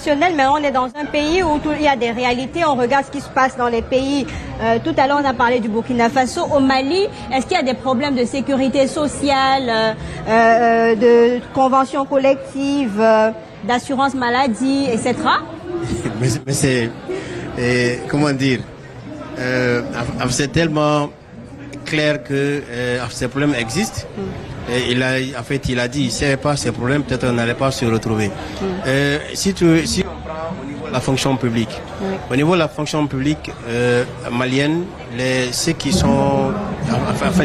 traditionnel, mais on est dans un pays où il y a des réalités. On regarde ce qui se passe dans les pays. Tout à l'heure, on a parlé du Burkina Faso. Au Mali, est-ce qu'il y a des problèmes de sécurité sociale, de conventions collectives, d'assurance maladie, etc.? Mais c'est, comment dire, c'est tellement clair que ces problèmes existent. Et il a dit, il ne savait pas ces problèmes, peut-être on n'allait pas se retrouver. Si on prend au niveau de la fonction publique, au niveau de la fonction publique malienne, ceux qui sont,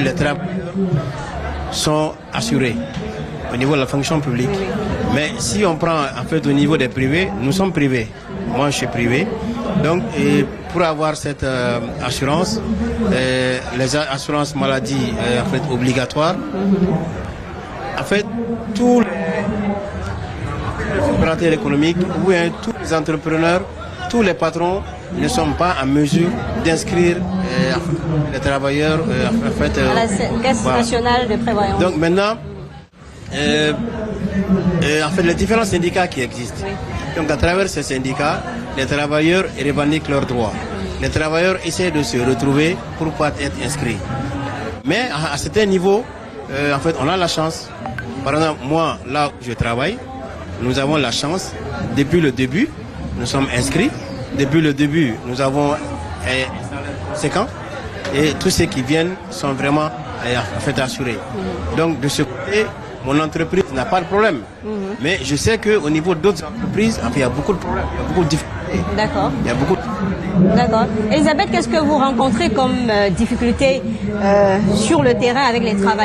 les travailleurs sont assurés au niveau de la fonction publique. Mais si on prend en fait au niveau des privés, nous sommes privés. Moi, je suis privé. Donc, pour avoir cette assurance, les assurances maladie en fait obligatoires, en fait, tous les opérateurs économiques ou tous les entrepreneurs, tous les patrons ne sont pas en mesure d'inscrire les travailleurs en fait, à la Caisse nationale de prévoyance. Donc maintenant, en fait, les différents syndicats qui existent. Donc à travers ces syndicats, les travailleurs revendiquent leurs droits. Les travailleurs essaient de se retrouver pour pouvoir être inscrits. Mais à certains niveaux, en fait, on a la chance. Par exemple, moi, là où je travaille, nous avons la chance, depuis le début, nous sommes inscrits. Depuis le début, nous avons 5 ans. Et tous ceux qui viennent sont vraiment en fait, assurés. Donc de ce côté, mon entreprise n'a pas de problème. Mais je sais qu'au niveau d'autres entreprises, il y a beaucoup de problèmes, il y a beaucoup de difficultés. D'accord. Il y a beaucoup de... D'accord. Elisabeth, qu'est-ce que vous rencontrez comme difficulté sur le terrain avec les travailleurs?